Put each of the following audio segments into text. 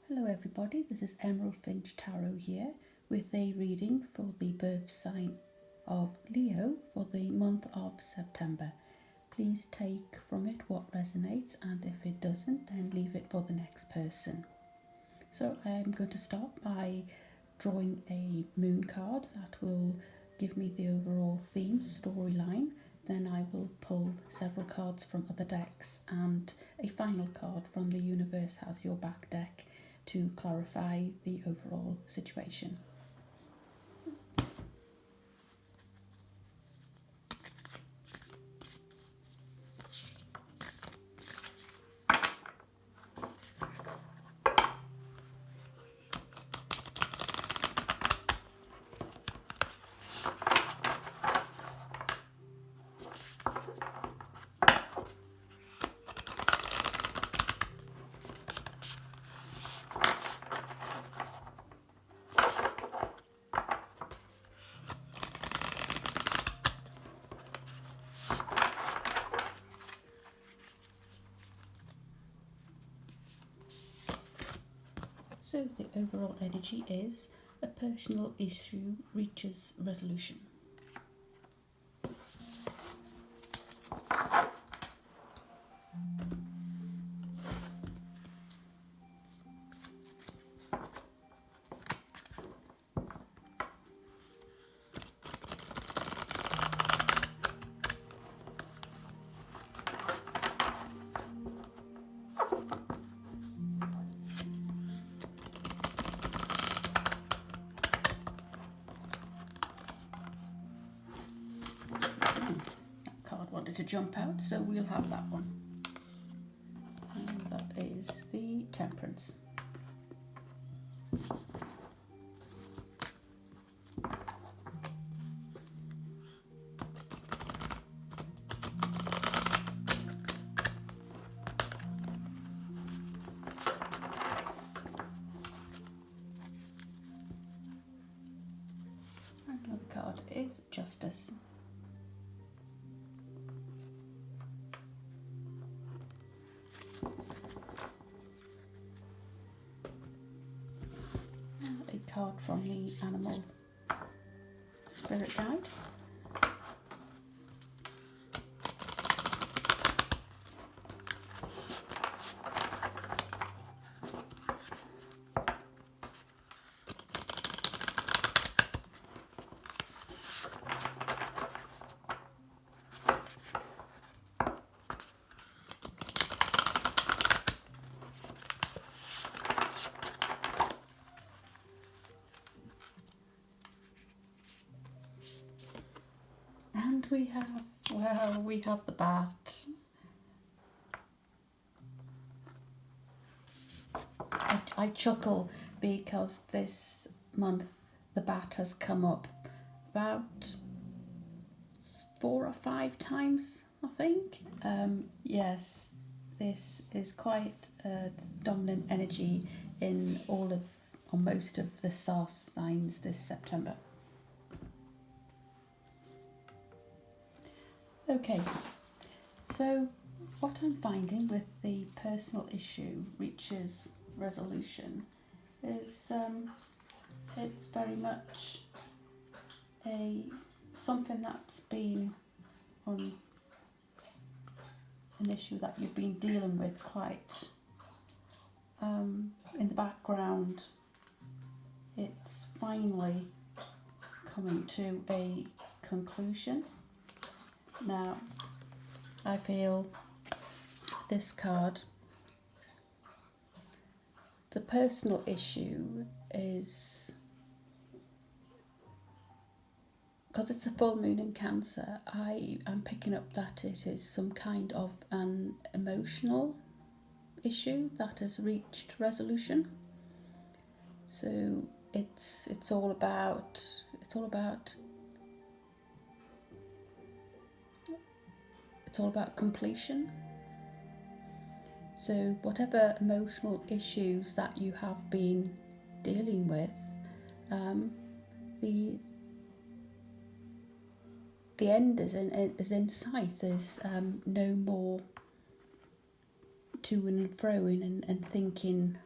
Hello everybody, this is Emerald Finch Tarot here with a reading for the birth sign of Leo for the month of September. Please take from it what resonates, and if it doesn't, then leave it for the next person. So I'm going to start by drawing a moon card that will give me the overall theme, storyline. Then I will pull several cards from other decks and a final card from the universe as your back deck to clarify the overall situation. So the overall energy is a personal issue reaches resolution. To jump out, so we'll have that one, and that is the Temperance. And another card is Justice. Card from the Animal Spirit Guide. And we have the bat. I chuckle because this month the bat has come up about 4 or 5 times, I think. Yes, this is quite a dominant energy in all of, or most of the star signs this September. Okay, so what I'm finding with the personal issue reaches resolution is it's very much something that's been on an issue that you've been dealing with quite in the background. It's finally coming to a conclusion. Now, I feel this card, the personal issue is, because it's a full moon in Cancer, I am picking up that it is some kind of an emotional issue that has reached resolution. So it's all about completion. So whatever emotional issues that you have been dealing with, the end is in sight. There's no more to and fro and thinking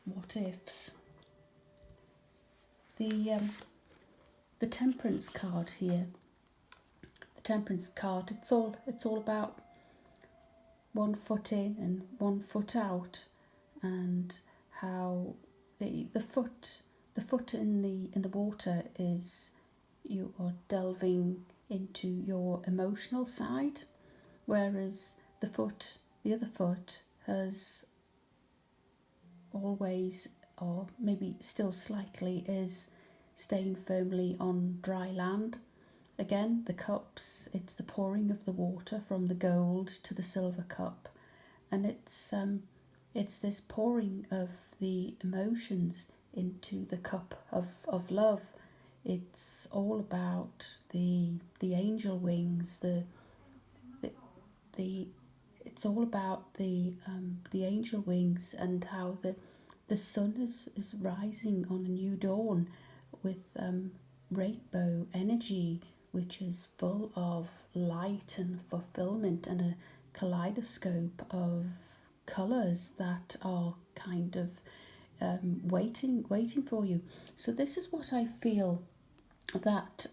what ifs. The Temperance card here. The Temperance card. It's all about 1 foot in and 1 foot out, and how the foot in the water is you are delving into your emotional side, whereas the other foot has always, or maybe still slightly, is staying firmly on dry land. Again, the cups, it's the pouring of the water from the gold to the silver cup, and it's this pouring of the emotions into the cup of love. It's all about the angel wings, the it's all about the angel wings, and how the sun is rising on a new dawn with rainbow energy, which is full of light and fulfillment, and a kaleidoscope of colours that are kind of waiting for you. So this is what I feel that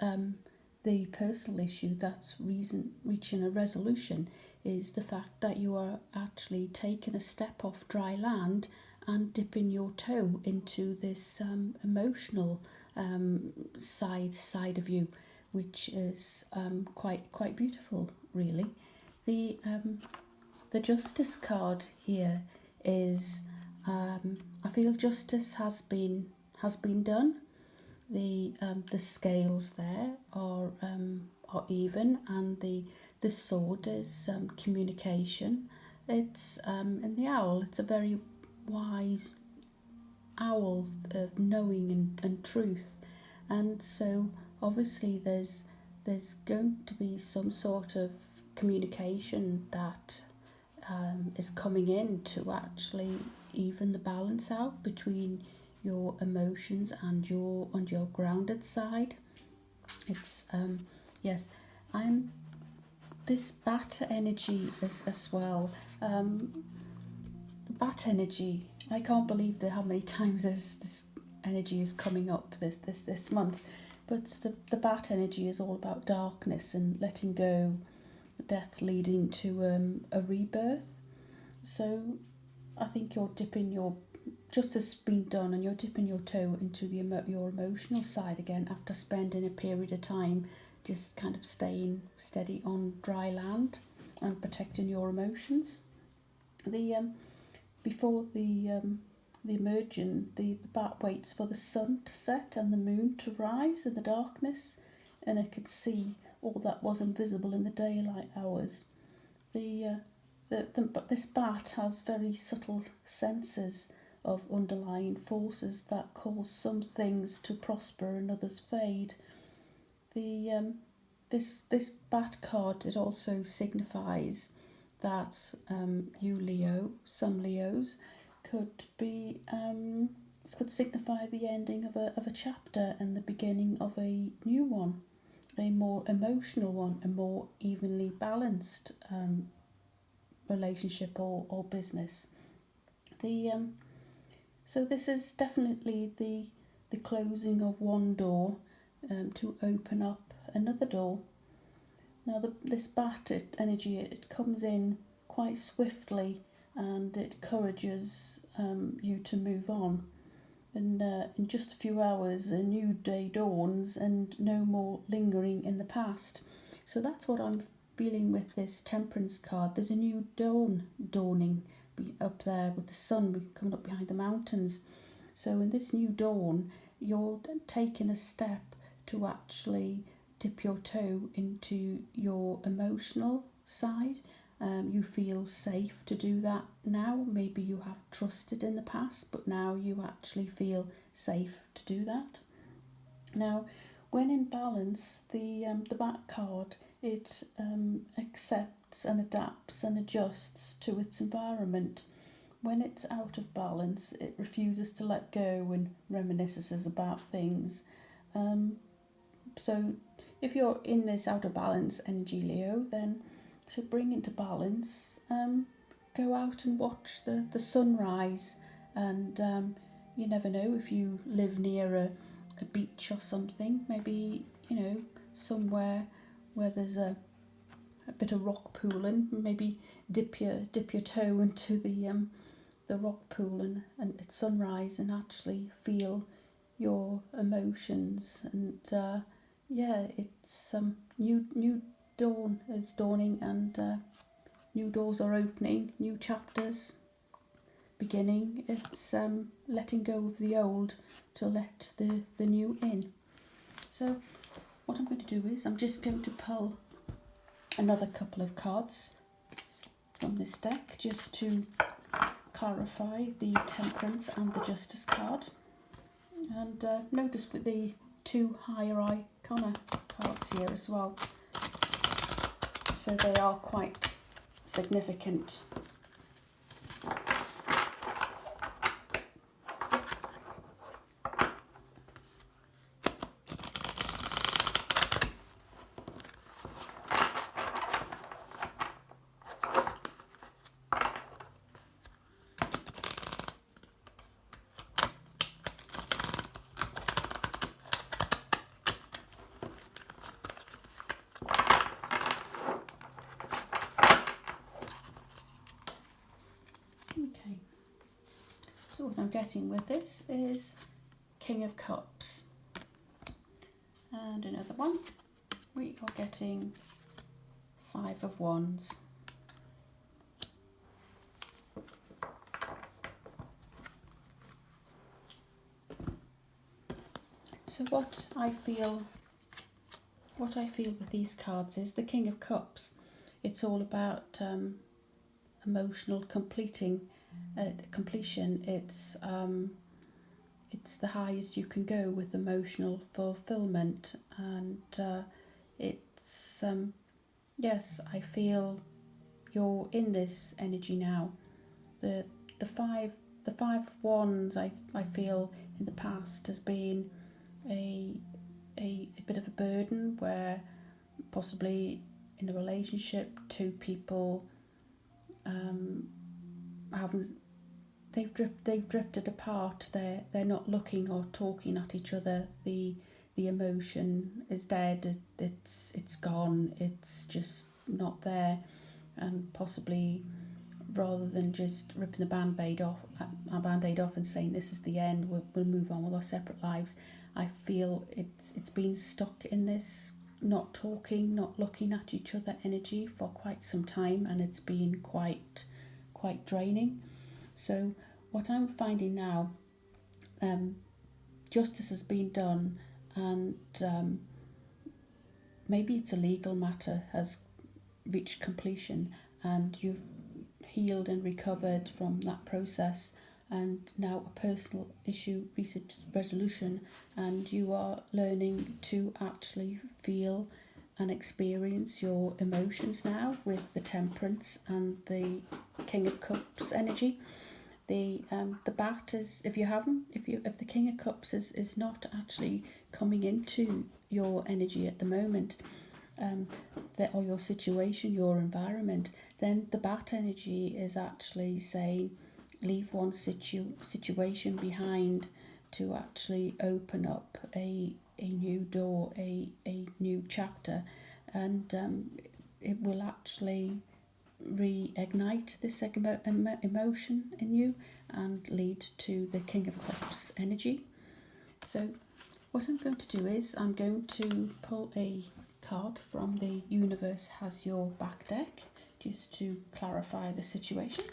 the personal issue that's reaching a resolution is the fact that you are actually taking a step off dry land and dipping your toe into this emotional side of you, which is quite beautiful, really. The Justice card here is I feel justice has been done. The scales there are even, and the sword is communication. It's and the owl, it's a very wise owl of knowing and truth, and so obviously there's going to be some sort of communication that is coming in to actually even the balance out between your emotions and your grounded side. It's yes, I'm this bat energy as well. The bat energy, I can't believe how many times this energy is coming up this month. But the bat energy is all about darkness and letting go, death leading to a rebirth. So I think you're dipping your justice been done, and you're dipping your toe into your emotional side again after spending a period of time just kind of staying steady on dry land and protecting your emotions. The before the emerging, the bat waits for the sun to set and the moon to rise in the darkness, and it could see all that was invisible in the daylight hours. But this bat has very subtle senses of underlying forces that cause some things to prosper and others fade. This bat card, it also signifies that you Leo, some Leos, could be could signify the ending of a chapter and the beginning of a new one, a more emotional one, a more evenly balanced relationship or business. So this is definitely the closing of one door to open up another door. Now this bat energy, it comes in quite swiftly, and it encourages you to move on. And in just a few hours, a new day dawns, and no more lingering in the past. So that's what I'm feeling with this Temperance card. There's a new dawning up there with the sun coming up behind the mountains. So in this new dawn, you're taking a step to actually dip your toe into your emotional side. You feel safe to do that now. Maybe you have trusted in the past, but now you actually feel safe to do that. Now, when in balance, the back card, it accepts and adapts and adjusts to its environment. When it's out of balance, it refuses to let go and reminisces about things. So if you're in this out of balance energy, Leo, then to bring into balance, go out and watch the sunrise, and you never know if you live near a beach or something, maybe, you know, somewhere where there's a bit of rock pooling, maybe dip your toe into the rock pool and at sunrise and actually feel your emotions. And yeah, it's new dawn is dawning, and new doors are opening, new chapters beginning. It's letting go of the old to let the new in. So what I'm going to do is I'm just going to pull another couple of cards from this deck just to clarify the Temperance and the Justice card. And notice with the two higher Arcana cards here as well, so they are quite significant. Okay, so what I'm getting with this is King of Cups, and another one we are getting Five of Wands. So what I feel with these cards is the King of Cups. It's all about emotional completion. It's the highest you can go with emotional fulfillment, and it's yes, I feel you're in this energy now. The five of wands, I feel in the past has been a bit of a burden, where possibly in a relationship two people they've drifted apart. They're not looking or talking at each other. The emotion is dead. It's gone. It's just not there. And possibly, rather than just ripping the band-aid off and saying this is the end, we'll move on with our separate lives, I feel it's been stuck in this not talking, not looking at each other energy for quite some time, and it's been quite draining. So what I'm finding now, justice has been done, and maybe it's a legal matter has reached completion, and you've healed and recovered from that process, and now a personal issue research resolution, and you are learning to actually feel and experience your emotions now with the Temperance and the King of Cups energy. The bat is, if the King of Cups is not actually coming into your energy at the moment, or your situation, your environment, then the bat energy is actually saying leave one situation behind to actually open up a new door, a new chapter, and it will actually reignite this emotion in you and lead to the King of Cups energy. So what I'm going to do is I'm going to pull a card from the Universe Has Your Back deck just to clarify the situation.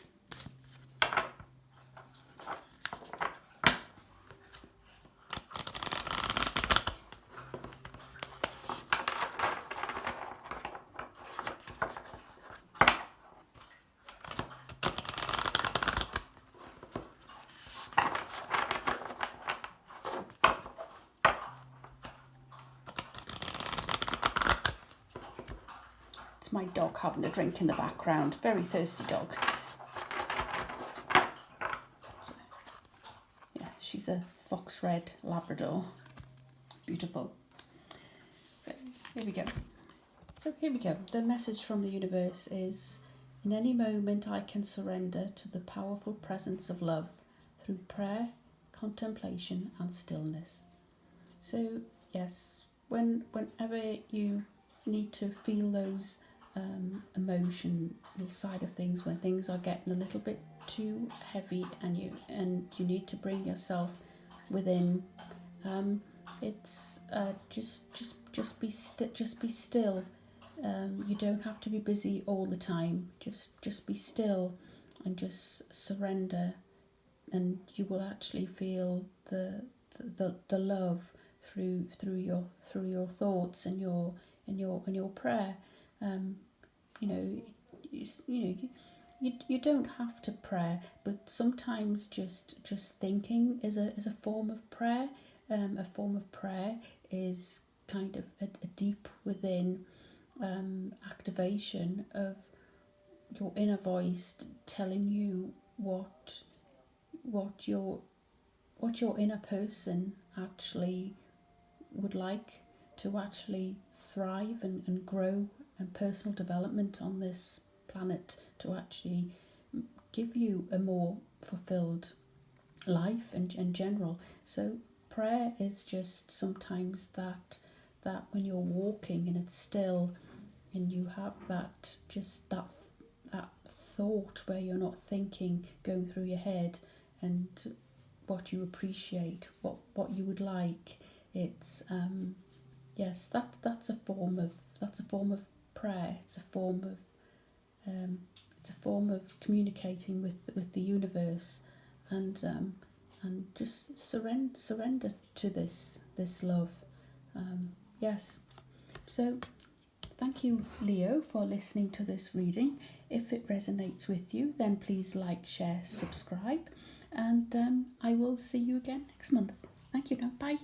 It's my dog having a drink in the background, very thirsty dog. So, yeah, she's a fox red Labrador, beautiful. So here we go. The message from the universe is, in any moment I can surrender to the powerful presence of love through prayer, contemplation and stillness. So yes, whenever you need to feel those emotional side of things, when things are getting a little bit too heavy and you need to bring yourself within, it's just be still. You don't have to be busy all the time. Just be still and just surrender, and you will actually feel the love through your thoughts and your prayer. You know, you don't have to pray, but sometimes just thinking is a form of prayer. A form of prayer is kind of a deep within activation of your inner voice telling you what your inner person actually would like to actually thrive and grow, and personal development on this planet to actually give you a more fulfilled life in general. So prayer is just sometimes that when you're walking and it's still and you have that thought where you're not thinking going through your head and what you appreciate, what you would like. It's yes, that's a form of prayer. It's a form of communicating with the universe, and just surrender to this love. Yes. So thank you, Leo, for listening to this reading. If it resonates with you, then please like, share, subscribe, and I will see you again next month. Thank you now. Bye.